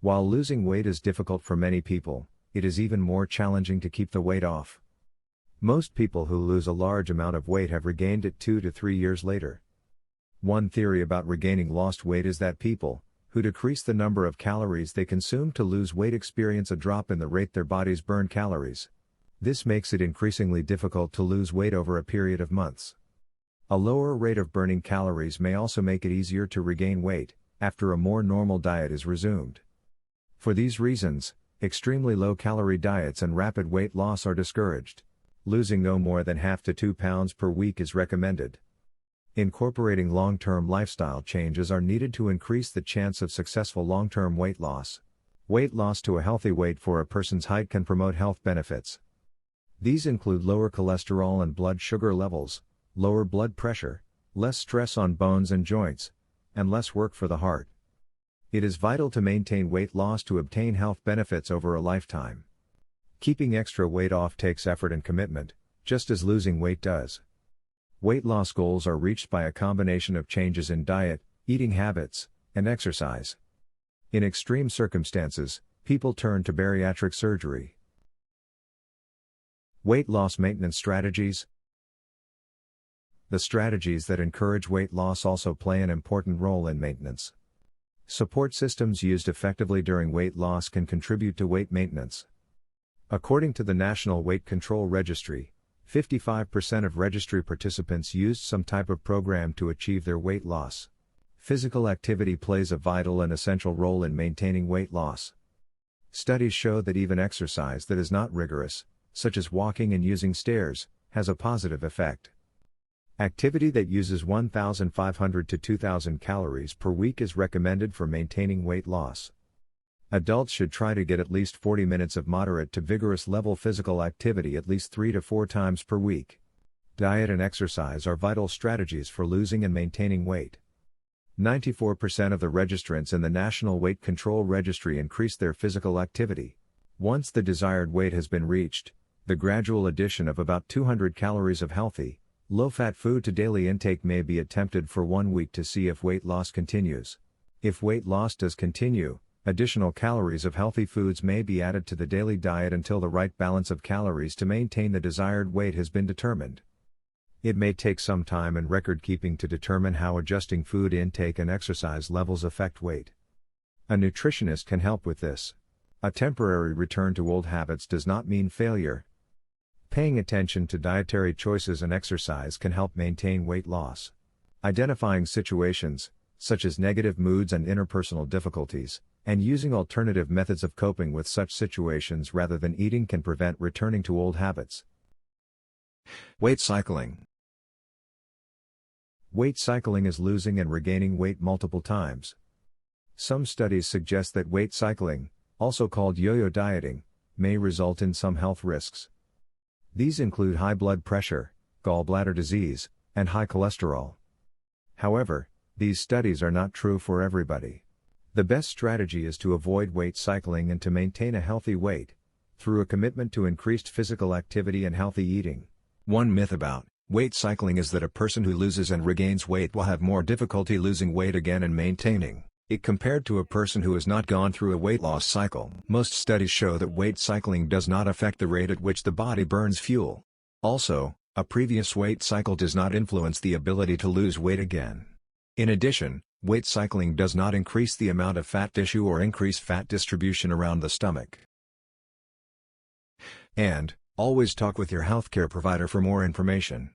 While losing weight is difficult for many people, it is even more challenging to keep the weight off. Most people who lose a large amount of weight have regained it 2 to 3 years later. One theory about regaining lost weight is that people who decrease the number of calories they consume to lose weight experience a drop in the rate their bodies burn calories. This makes it increasingly difficult to lose weight over a period of months. A lower rate of burning calories may also make it easier to regain weight after a more normal diet is resumed. For these reasons, extremely low-calorie diets and rapid weight loss are discouraged. Losing no more than half to 2 pounds per week is recommended. Incorporating long-term lifestyle changes are needed to increase the chance of successful long-term weight loss. Weight loss to a healthy weight for a person's height can promote health benefits. These include lower cholesterol and blood sugar levels, lower blood pressure, less stress on bones and joints, and less work for the heart. It is vital to maintain weight loss to obtain health benefits over a lifetime. Keeping extra weight off takes effort and commitment, just as losing weight does. Weight loss goals are reached by a combination of changes in diet, eating habits, and exercise. In extreme circumstances, people turn to bariatric surgery. Weight loss maintenance strategies. The strategies that encourage weight loss also play an important role in maintenance. Support systems used effectively during weight loss can contribute to weight maintenance. According to the National Weight Control Registry, 55% of registry participants used some type of program to achieve their weight loss. Physical activity plays a vital and essential role in maintaining weight loss. Studies show that even exercise that is not rigorous, such as walking and using stairs, has a positive effect. Activity that uses 1,500 to 2,000 calories per week is recommended for maintaining weight loss. Adults should try to get at least 40 minutes of moderate to vigorous level physical activity at least 3 to 4 times per week. Diet and exercise are vital strategies for losing and maintaining weight. 94% of the registrants in the National Weight Control Registry increased their physical activity. Once the desired weight has been reached, the gradual addition of about 200 calories of healthy, low-fat food to daily intake may be attempted for 1 week to see if weight loss continues. If weight loss does continue, additional calories of healthy foods may be added to the daily diet until the right balance of calories to maintain the desired weight has been determined. It may take some time and record keeping to determine how adjusting food intake and exercise levels affect weight. A nutritionist can help with this. A temporary return to old habits does not mean failure. Paying attention to dietary choices and exercise can help maintain weight loss. Identifying situations, such as negative moods and interpersonal difficulties, and using alternative methods of coping with such situations rather than eating can prevent returning to old habits. Weight cycling. Weight cycling is losing and regaining weight multiple times. Some studies suggest that weight cycling, also called yo-yo dieting, may result in some health risks. These include high blood pressure, gallbladder disease, and high cholesterol. However, these studies are not true for everybody. The best strategy is to avoid weight cycling and to maintain a healthy weight, through a commitment to increased physical activity and healthy eating. One myth about weight cycling is that a person who loses and regains weight will have more difficulty losing weight again and maintaining it compared to a person who has not gone through a weight loss cycle. Most studies show that weight cycling does not affect the rate at which the body burns fuel. Also, a previous weight cycle does not influence the ability to lose weight again. In addition, weight cycling does not increase the amount of fat tissue or increase fat distribution around the stomach. And, always talk with your healthcare provider for more information.